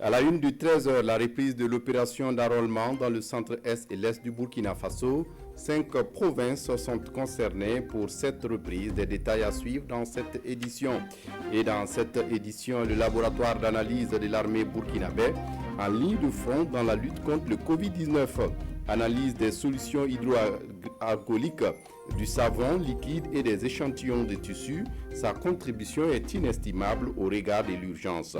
À la une du 13h, la reprise de l'opération d'enrôlement dans le centre-est et l'est du Burkina Faso. 5 provinces sont concernées pour cette reprise. Des détails à suivre dans cette édition. Et dans cette édition, le laboratoire d'analyse de l'armée burkinabé en ligne de front dans la lutte contre le Covid-19. Analyse des solutions hydroalcooliques, du savon liquide et des échantillons de tissus. Sa contribution est inestimable au regard de l'urgence.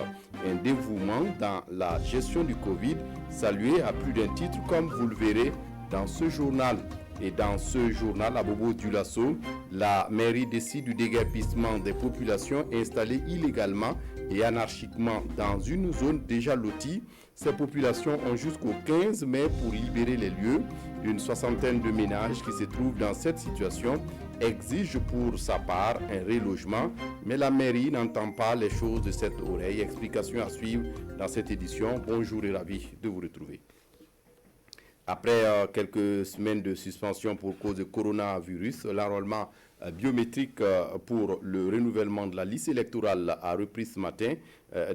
Un dévouement dans la gestion du Covid, salué à plus d'un titre comme vous le verrez dans ce journal. Et dans ce journal, à Bobo Dioulasso, la mairie décide du déguerpissement des populations installées illégalement et anarchiquement dans une zone déjà lotie. Ces populations ont jusqu'au 15 mai pour libérer les lieux. Une soixantaine de ménages qui se trouvent dans cette situation exigent pour sa part un relogement, mais la mairie n'entend pas les choses de cette oreille. Explication à suivre dans cette édition. Bonjour et ravi de vous retrouver. Après quelques semaines de suspension pour cause de coronavirus, l'enrôlement biométrique pour le renouvellement de la liste électorale a repris ce matin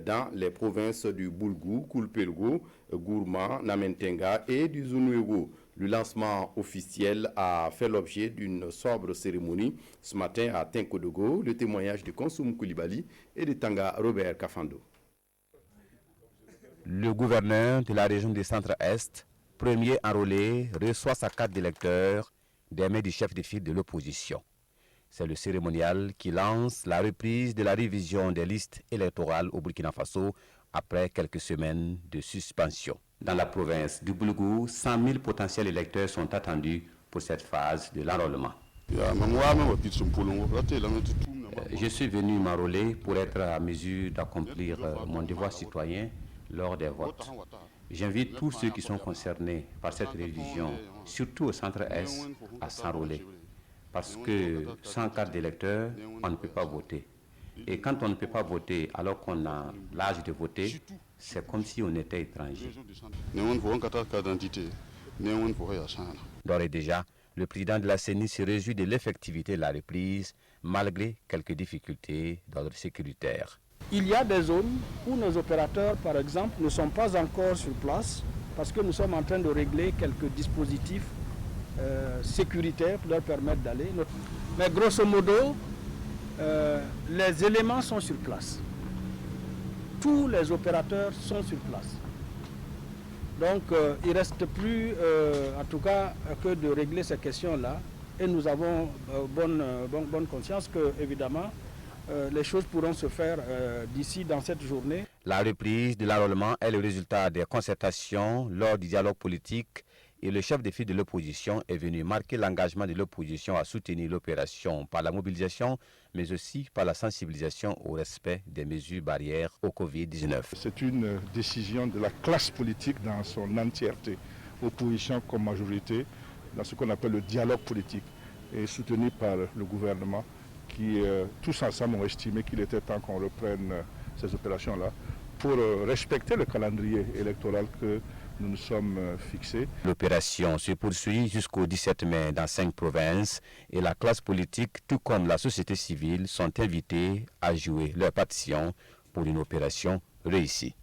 dans les provinces du Boulgou, Koulpelgo, Gourma, Namentenga et du Zunwego. Le lancement officiel a fait l'objet d'une sobre cérémonie ce matin à Tinkodogo, le témoignage de Konsoum Koulibaly et de Tanga Robert Kafando. Le gouverneur de la région du Centre-Est, premier enrôlé, reçoit sa carte d'électeur des mains du chef de file de l'opposition. C'est le cérémonial qui lance la reprise de la révision des listes électorales au Burkina Faso après quelques semaines de suspension. Dans la province du Boulgou, 100 000 potentiels électeurs sont attendus pour cette phase de l'enrôlement. Je suis venu m'enrôler pour être à mesure d'accomplir mon devoir citoyen lors des votes. J'invite tous ceux qui sont concernés par cette révision, surtout au centre-est, à s'enrôler. Parce que sans carte d'électeur, on ne peut pas voter. Et quand on ne peut pas voter alors qu'on a l'âge de voter, c'est comme si on était étranger. D'ores et déjà, le président de la CENI se réjouit de l'effectivité de la reprise, malgré quelques difficultés d'ordre sécuritaire. Il y a des zones où nos opérateurs, par exemple, ne sont pas encore sur place parce que nous sommes en train de régler quelques dispositifs sécuritaires pour leur permettre d'aller. Mais grosso modo, les éléments sont sur place. Tous les opérateurs sont sur place. Donc il ne reste plus, en tout cas, que de régler ces questions-là. Et nous avons bonne conscience que, évidemment, les choses pourront se faire d'ici dans cette journée. La reprise de l'enrôlement est le résultat des concertations lors du dialogue politique et le chef de file de l'opposition est venu marquer l'engagement de l'opposition à soutenir l'opération par la mobilisation, mais aussi par la sensibilisation au respect des mesures barrières au Covid-19. C'est une décision de la classe politique dans son entièreté, opposition comme majorité, dans ce qu'on appelle le dialogue politique, et soutenu par le gouvernement, qui tous ensemble ont estimé qu'il était temps qu'on reprenne ces opérations-là pour respecter le calendrier électoral que nous nous sommes fixés. L'opération se poursuit jusqu'au 17 mai dans 5 provinces et la classe politique, tout comme la société civile, sont invités à jouer leur partition pour une opération réussie.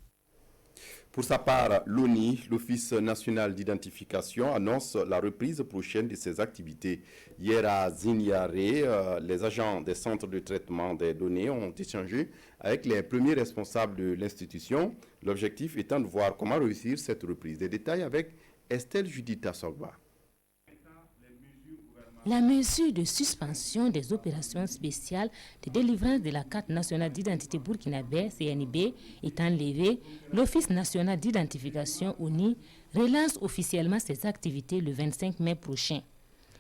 Pour sa part, l'ONI, l'Office national d'identification, annonce la reprise prochaine de ses activités. Hier à Ziniaré, les agents des centres de traitement des données ont échangé avec les premiers responsables de l'institution. L'objectif étant de voir comment réussir cette reprise. Des détails avec Estelle Judith Sogba. La mesure de suspension des opérations spéciales de délivrance de la carte nationale d'identité burkinabé, CNIB, étant levée, l'Office national d'identification ONI relance officiellement ses activités le 25 mai prochain.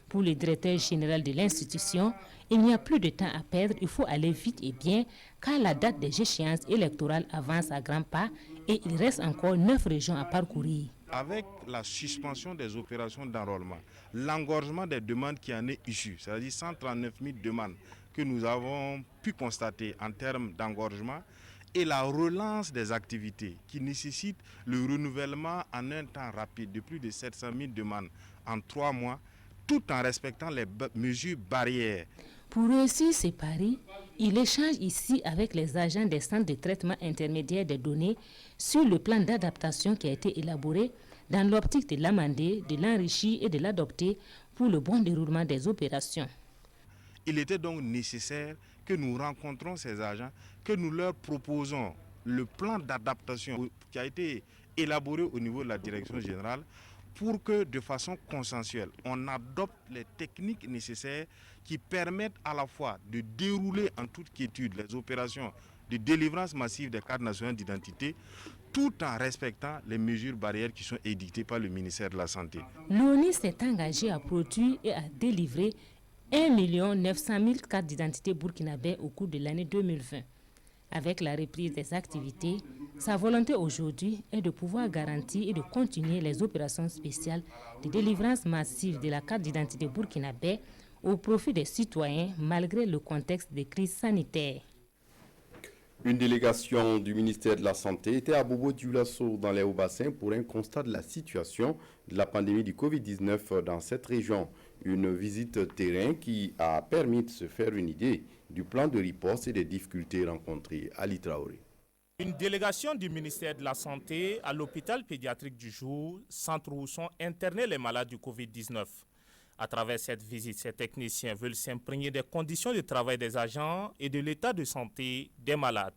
Pour le directeur général de l'institution, il n'y a plus de temps à perdre, il faut aller vite et bien, car la date des échéances électorales avance à grands pas et il reste encore 9 régions à parcourir. Avec la suspension des opérations d'enrôlement, l'engorgement des demandes qui en est issu, c'est-à-dire 139 000 demandes que nous avons pu constater en termes d'engorgement, et la relance des activités qui nécessitent le renouvellement en un temps rapide de plus de 700 000 demandes en 3 mois, tout en respectant les mesures barrières. Pour réussir ces paris, il échange ici avec les agents des centres de traitement intermédiaire des données sur le plan d'adaptation qui a été élaboré dans l'optique de l'amender, de l'enrichir et de l'adopter pour le bon déroulement des opérations. Il était donc nécessaire que nous rencontrons ces agents, que nous leur proposons le plan d'adaptation qui a été élaboré au niveau de la direction générale pour que de façon consensuelle, on adopte les techniques nécessaires qui permettent à la fois de dérouler en toute quiétude les opérations de délivrance massive des cartes nationales d'identité tout en respectant les mesures barrières qui sont édictées par le ministère de la Santé. L'ONU s'est engagé à produire et à délivrer 1 900 000 cartes d'identité burkinabè au cours de l'année 2020. Avec la reprise des activités, sa volonté aujourd'hui est de pouvoir garantir et de continuer les opérations spéciales de délivrance massive de la carte d'identité burkinabè au profit des citoyens malgré le contexte de crise sanitaire. Une délégation du ministère de la Santé était à Bobo-Dioulasso dans les Hauts-Bassins pour un constat de la situation de la pandémie du Covid-19 dans cette région. Une visite terrain qui a permis de se faire une idée du plan de riposte et des difficultés rencontrées. Ali Traoré. Une délégation du ministère de la Santé à l'hôpital pédiatrique du Jour, centre où sont internés les malades du Covid-19. À travers cette visite, ces techniciens veulent s'imprégner des conditions de travail des agents et de l'état de santé des malades.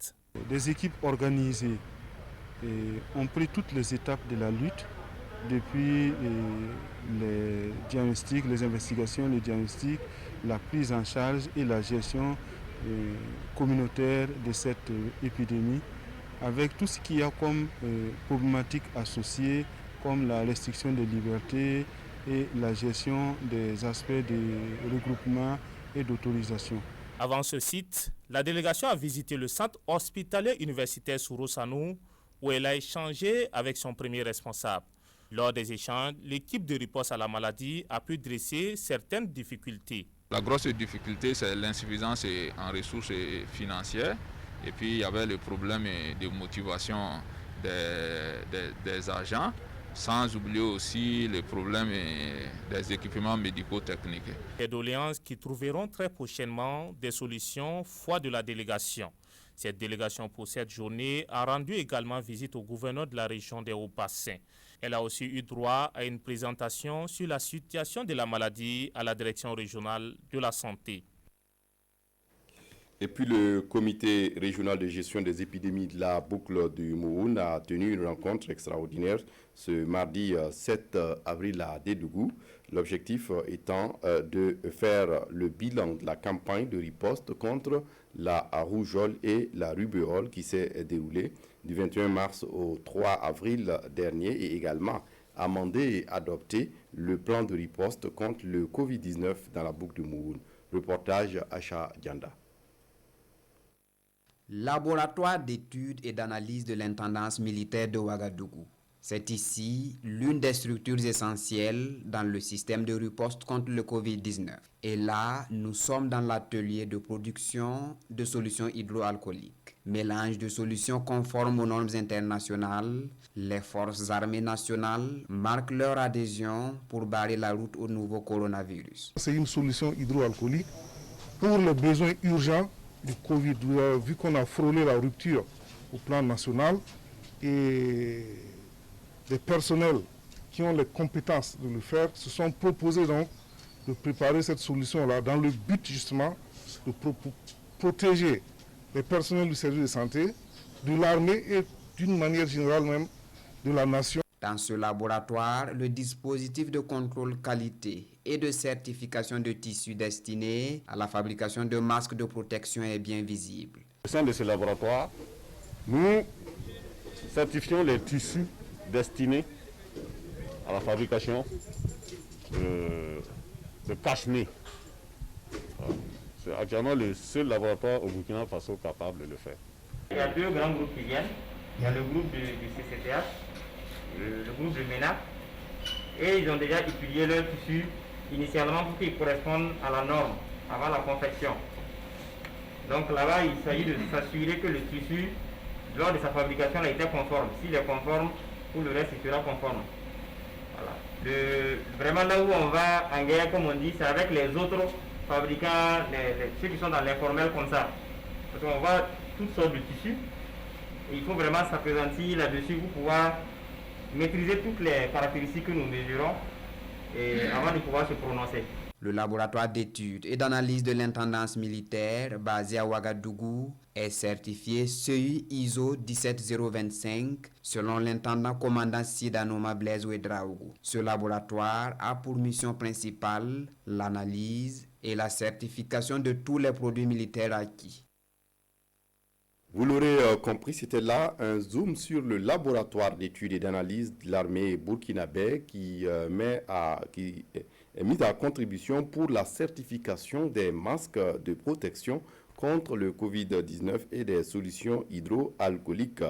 Des équipes organisées ont pris toutes les étapes de la lutte, depuis les diagnostics, les investigations, les diagnostics, la prise en charge et la gestion communautaire de cette épidémie, avec tout ce qu'il y a comme problématiques associées, comme la restriction des libertés et la gestion des aspects de regroupement et d'autorisation. Avant ce site, la délégation a visité le centre hospitalier universitaire Souro-Sanou, où elle a échangé avec son premier responsable. Lors des échanges, l'équipe de riposte à la maladie a pu dresser certaines difficultés. La grosse difficulté, c'est l'insuffisance en ressources financières. Et puis, il y avait le problème de motivation des agents, sans oublier aussi le problème des équipements médico-techniques. Des doléances qui trouveront très prochainement des solutions foi de la délégation. Cette délégation pour cette journée a rendu également visite au gouverneur de la région des Hauts-Bassins. Elle a aussi eu droit à une présentation sur la situation de la maladie à la direction régionale de la santé. Et puis le comité régional de gestion des épidémies de la boucle du Mouhoun a tenu une rencontre extraordinaire ce mardi 7 avril à Dédougou. L'objectif étant de faire le bilan de la campagne de riposte contre la rougeole et la rubéole qui s'est déroulée du 21 mars au 3 avril dernier et également amender et adopter le plan de riposte contre le Covid-19 dans la boucle du Mouhoun. Reportage Acha Dianda. Laboratoire d'études et d'analyse de l'intendance militaire de Ouagadougou. C'est ici l'une des structures essentielles dans le système de riposte contre le Covid-19. Et là, nous sommes dans l'atelier de production de solutions hydroalcooliques. Mélange de solutions conformes aux normes internationales, les forces armées nationales marquent leur adhésion pour barrer la route au nouveau coronavirus. C'est une solution hydroalcoolique pour les besoins urgents du Covid. Vu qu'on a frôlé la rupture au plan national et des personnels qui ont les compétences de le faire se sont proposés donc de préparer cette solution-là dans le but justement de protéger les personnels du service de santé, de l'armée et d'une manière générale même de la nation. Dans ce laboratoire, le dispositif de contrôle qualité et de certification de tissus destinés à la fabrication de masques de protection est bien visible. Au sein de ce laboratoire, nous certifions les tissus destinés à la fabrication de cache-nez. C'est actuellement le seul laboratoire au Burkina Faso capable de le faire. Il y a deux grands groupes qui viennent. Il y a le groupe du CCTH, le groupe de MENAP, et ils ont déjà étudié leur tissu initialement pour qu'ils correspondent à la norme avant la confection. Donc là-bas, il s'agit de s'assurer que le tissu, lors de sa fabrication, a été conforme. S'il est conforme, pour le reste, il sera conforme. Voilà. Vraiment là où on va en guerre, comme on dit, c'est avec les autres fabricants, ceux qui sont dans l'informel comme ça. Parce qu'on voit toutes sortes de tissus. Et il faut vraiment s'appesantir là-dessus pour pouvoir maîtriser toutes les caractéristiques que nous mesurons et avant de pouvoir se prononcer. Le laboratoire d'études et d'analyse de l'intendance militaire basé à Ouagadougou est certifié seuil ISO 17025 selon l'intendant commandant Sidanoma Blaise Ouedraogo. Ce laboratoire a pour mission principale l'analyse et la certification de tous les produits militaires acquis. Vous l'aurez compris, c'était là un zoom sur le laboratoire d'études et d'analyse de l'armée burkinabé qui est mis à contribution pour la certification des masques de protection contre le Covid-19 et des solutions hydroalcooliques.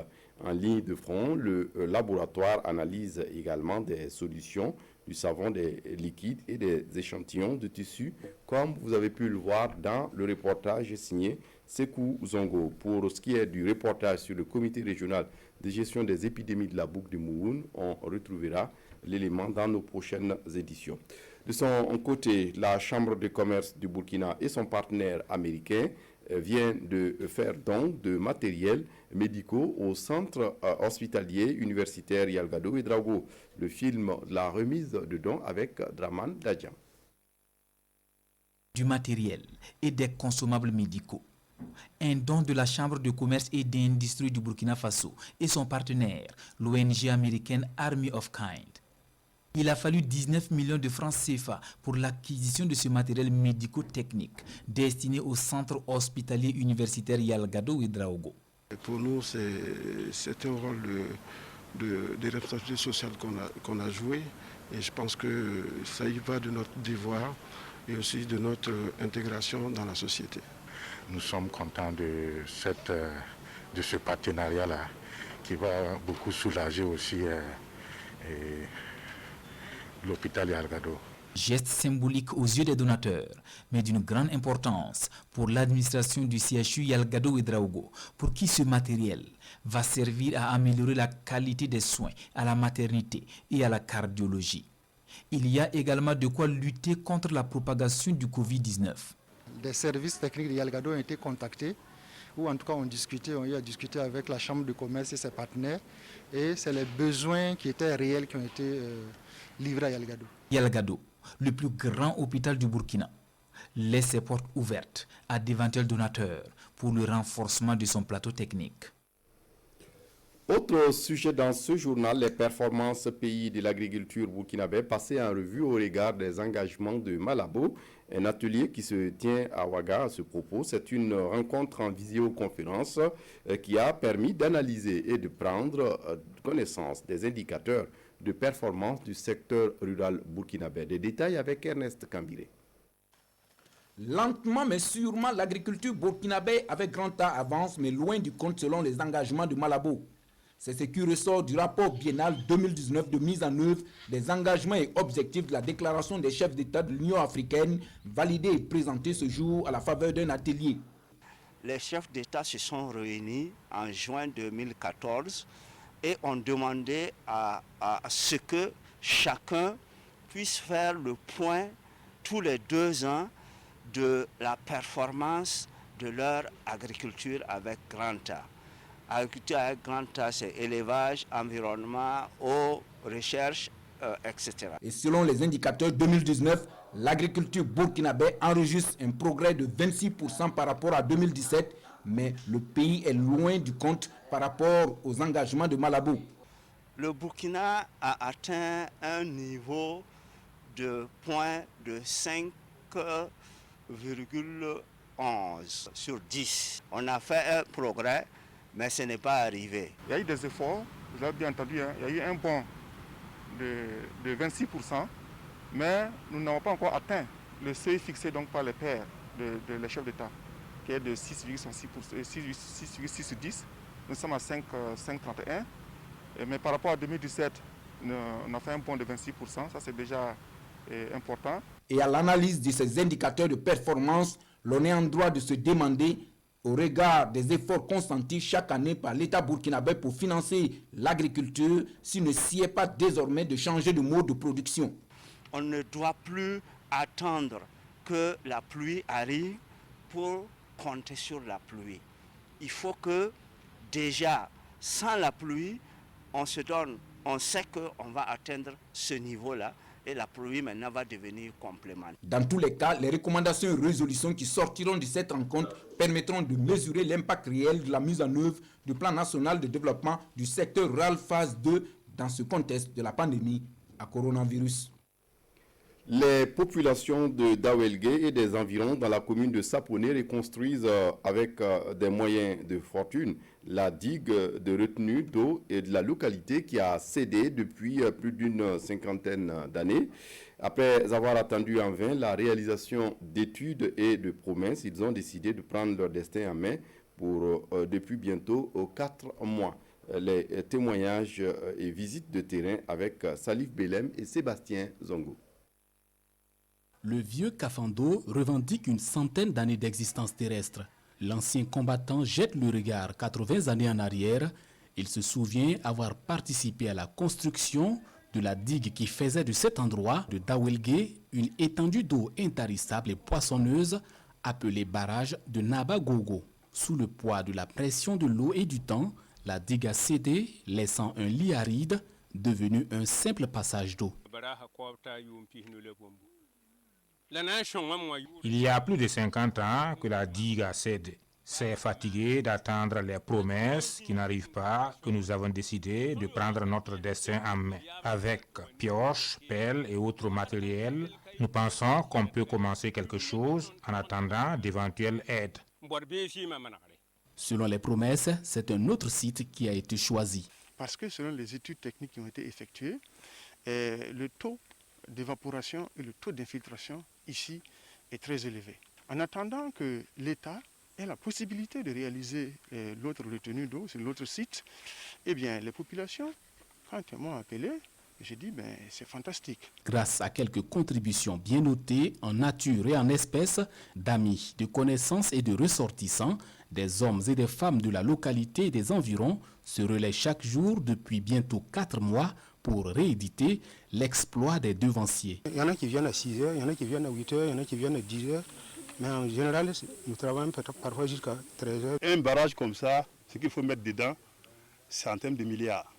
En ligne de front, le laboratoire analyse également des solutions, du savon, des liquides et des échantillons de tissus, comme vous avez pu le voir dans le reportage signé Sekou Zongo. Pour ce qui est du reportage sur le comité régional de gestion des épidémies de la boucle de Mouhoun, on retrouvera l'élément dans nos prochaines éditions. De son côté, la Chambre de commerce du Burkina et son partenaire américain viennent de faire don de matériel médicaux au centre hospitalier universitaire Yalgado Ouedraogo. Le film La remise de dons avec Draman Dadjan. Du matériel et des consommables médicaux. Un don de la Chambre de commerce et d'industrie du Burkina Faso et son partenaire, l'ONG américaine Army of Kind. Il a fallu 19 millions de francs CFA pour l'acquisition de ce matériel médico-technique destiné au centre hospitalier universitaire Yalgado Ouedraogo. Pour nous, c'est un rôle de responsabilité sociale qu'on a joué et je pense que ça y va de notre devoir et aussi de notre intégration dans la société. Nous sommes contents de ce partenariat-là qui va beaucoup soulager aussi l'hôpital Yalgado. Geste symbolique aux yeux des donateurs, mais d'une grande importance pour l'administration du CHU Yalgado Ouedraogo, pour qui ce matériel va servir à améliorer la qualité des soins à la maternité et à la cardiologie. Il y a également de quoi lutter contre la propagation du Covid-19. Des services techniques de Yalgado ont été contactés, ou en tout cas on a discuté avec la Chambre de commerce et ses partenaires, et c'est les besoins qui étaient réels qui ont été livrés à Yalgado. Yalgado, le plus grand hôpital du Burkina, laisse ses portes ouvertes à d'éventuels donateurs pour le renforcement de son plateau technique. Autre sujet dans ce journal, les performances pays de l'agriculture burkinabé passées en revue au regard des engagements de Malabo. Un atelier qui se tient à Ouaga à ce propos. C'est une rencontre en visioconférence qui a permis d'analyser et de prendre connaissance des indicateurs de performance du secteur rural burkinabé. Des détails avec Ernest Kambiré. Lentement mais sûrement, l'agriculture burkinabé avec grand A avance, mais loin du compte selon les engagements de Malabo. C'est ce qui ressort du rapport biennal 2019 de mise en œuvre des engagements et objectifs de la déclaration des chefs d'État de l'Union africaine, validé et présenté ce jour à la faveur d'un atelier. Les chefs d'État se sont réunis en juin 2014 et ont demandé à ce que chacun puisse faire le point tous les 2 ans de la performance de leur agriculture avec grand A. Agriculture avec grand A, c'est élevage, environnement, eau, recherche, etc. Et selon les indicateurs 2019, l'agriculture burkinabé enregistre un progrès de 26% par rapport à 2017, mais le pays est loin du compte par rapport aux engagements de Malabo. Le Burkina a atteint un niveau de point de 5,11 sur 10. On a fait un progrès, mais ce n'est pas arrivé. Il y a eu des efforts, vous avez bien entendu, il y a eu un bond de 26%, mais nous n'avons pas encore atteint le seuil fixé donc par les pairs les chefs d'État, qui est de 6,6 sur 10. Nous sommes à 5,31, mais par rapport à 2017, on a fait un bond de 26%, ça c'est déjà important. Et à l'analyse de ces indicateurs de performance, l'on est en droit de se demander, au regard des efforts consentis chaque année par l'État burkinabé pour financer l'agriculture, s'il ne sied pas désormais de changer de mode de production. On ne doit plus attendre que la pluie arrive pour compter sur la pluie. Il faut que déjà, sans la pluie, on sait qu'on va atteindre ce niveau-là et la pluie maintenant va devenir complémentaire. Dans tous les cas, les recommandations et résolutions qui sortiront de cette rencontre permettront de mesurer l'impact réel de la mise en œuvre du plan national de développement du secteur rural phase 2 dans ce contexte de la pandémie à coronavirus. Les populations de Dawelgue et des environs dans la commune de Saponé reconstruisent avec des moyens de fortune la digue de retenue d'eau et de la localité qui a cédé depuis plus d'une cinquantaine d'années. Après avoir attendu en vain la réalisation d'études et de promesses, ils ont décidé de prendre leur destin en main pour depuis bientôt 4 mois. Les témoignages et visites de terrain avec Salif Belem et Sébastien Zongo. Le vieux Kafando revendique une centaine d'années d'existence terrestre. L'ancien combattant jette le regard 80 années en arrière. Il se souvient avoir participé à la construction de la digue qui faisait de cet endroit de Dawelgue une étendue d'eau intarissable et poissonneuse appelée barrage de Nabagogo. Sous le poids de la pression de l'eau et du temps, la digue a cédé, laissant un lit aride devenu un simple passage d'eau. Il y a plus de 50 ans que la digue a cédé. C'est fatigué d'attendre les promesses qui n'arrivent pas que nous avons décidé de prendre notre destin en main. Avec pioches, pelles et autres matériels, nous pensons qu'on peut commencer quelque chose en attendant d'éventuelles aides. Selon les promesses, c'est un autre site qui a été choisi. Parce que selon les études techniques qui ont été effectuées, le taux d'évaporation et le taux d'infiltration ici est très élevé. En attendant que l'État ait la possibilité de réaliser l'autre retenue d'eau sur l'autre site, eh bien les populations, quand elles m'ont appelé, j'ai dit c'est fantastique. Grâce à quelques contributions bien notées en nature et en espèces, d'amis, de connaissances et de ressortissants, des hommes et des femmes de la localité et des environs se relaient chaque jour depuis bientôt 4 mois pour rééditer l'exploit des devanciers. Il y en a qui viennent à 6 heures, il y en a qui viennent à 8 heures, il y en a qui viennent à 10 heures. Mais en général, nous travaillons parfois jusqu'à 13 heures. Un barrage comme ça, ce qu'il faut mettre dedans, c'est en termes de milliards.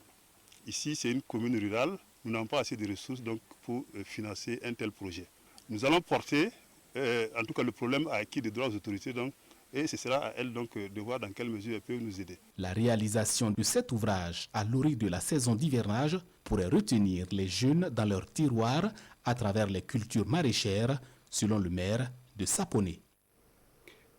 Ici, c'est une commune rurale. Nous n'avons pas assez de ressources donc, pour financer un tel projet. Nous allons porter, en tout cas, le problème à acquis des droits aux autorités. Donc, et ce sera à elles donc, de voir dans quelle mesure elles peuvent nous aider. La réalisation de cet ouvrage à l'orée de la saison d'hivernage pourrait retenir les jeunes dans leur tiroir à travers les cultures maraîchères, selon le maire de Saponé.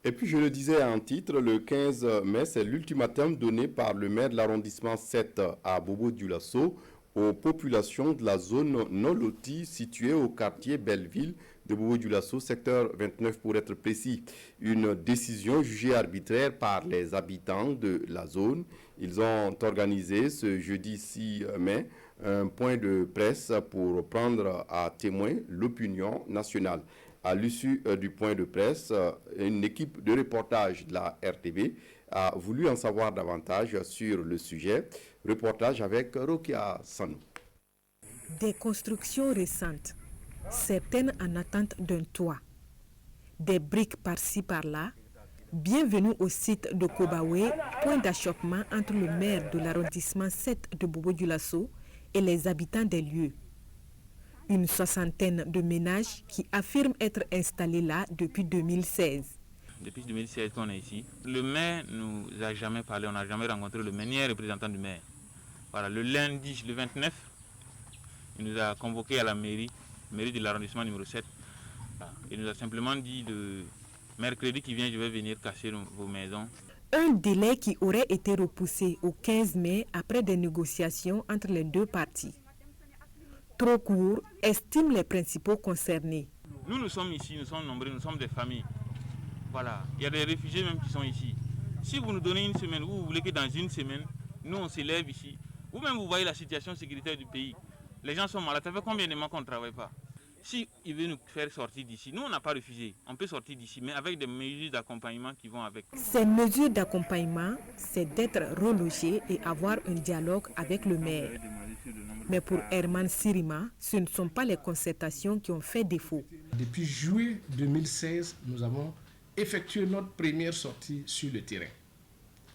Et puis je le disais en titre, le 15 mai, c'est l'ultimatum donné par le maire de l'arrondissement 7 à Bobo-Dioulasso aux populations de la zone non lotie située au quartier Belleville de Bobo-Dioulasso, secteur 29 pour être précis. Une décision jugée arbitraire par les habitants de la zone. Ils ont organisé ce jeudi 6 mai un point de presse pour prendre à témoin l'opinion nationale. À l'issue du point de presse, une équipe de reportage de la RTV a voulu en savoir davantage sur le sujet. Reportage avec Rokia Sanou. Des constructions récentes, certaines en attente d'un toit. Des briques par-ci par-là. Bienvenue au site de Kobawe, point d'achoppement entre le maire de l'arrondissement 7 de Bobo-Dioulasso et les habitants des lieux. Une soixantaine de ménages qui affirment être installés là depuis 2016. Depuis 2016 qu'on est ici. Le maire ne nous a jamais parlé, on n'a jamais rencontré le maire, ni un représentant du maire. Voilà, le lundi, le 29, il nous a convoqués à la mairie de l'arrondissement numéro 7. Il nous a simplement dit de mercredi qui vient, je vais venir casser vos maisons. Un délai qui aurait été repoussé au 15 mai après des négociations entre les deux parties. Trop court, estiment les principaux concernés. Nous sommes ici, nous sommes nombreux, nous sommes des familles. Voilà, il y a des réfugiés même qui sont ici. Si vous nous donnez une semaine, ou vous voulez que dans une semaine, nous on s'élève ici, vous-même vous voyez la situation sécuritaire du pays. Les gens sont malades, ça fait combien de mois qu'on ne travaille pas? Si ils veulent nous faire sortir d'ici, nous on n'a pas refusé, on peut sortir d'ici, mais avec des mesures d'accompagnement qui vont avec. Ces mesures d'accompagnement, c'est d'être relogé et avoir un dialogue avec le maire. Mais pour Herman Sirima, ce ne sont pas les concertations qui ont fait défaut. Depuis juillet 2016, nous avons effectué notre première sortie sur le terrain.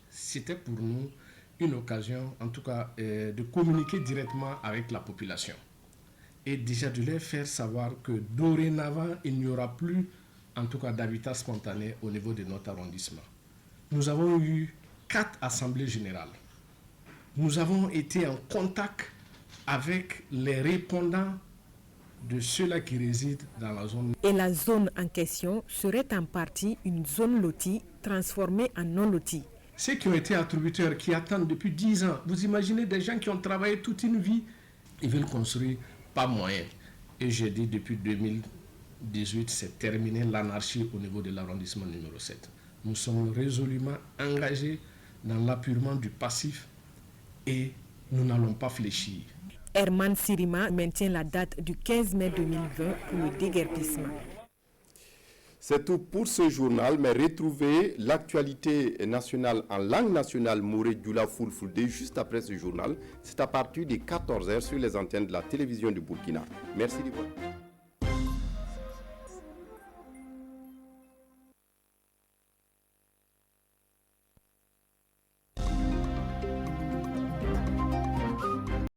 C'était pour nous une occasion, en tout cas, de communiquer directement avec la population et déjà de leur faire savoir que dorénavant, il n'y aura plus, en tout cas, d'habitat spontané au niveau de notre arrondissement. Nous avons eu 4 assemblées générales. Nous avons été en contact avec les répondants de ceux-là qui résident dans la zone. Et la zone en question serait en partie une zone lotie transformée en non lotie. Ceux qui ont été attributeurs, qui attendent depuis 10 ans, vous imaginez des gens qui ont travaillé toute une vie, ils veulent construire, pas moyen. Et j'ai dit depuis 2018, c'est terminé l'anarchie au niveau de l'arrondissement numéro 7. Nous sommes résolument engagés dans l'appurement du passif et nous n'allons pas fléchir. Herman Sirima maintient la date du 15 mai 2020 pour le déguerpissement. C'est tout pour ce journal, mais retrouvez l'actualité nationale en langue nationale Mouré Djoula Fulfulde juste après ce journal. C'est à partir de 14h sur les antennes de la télévision du Burkina. Merci de votre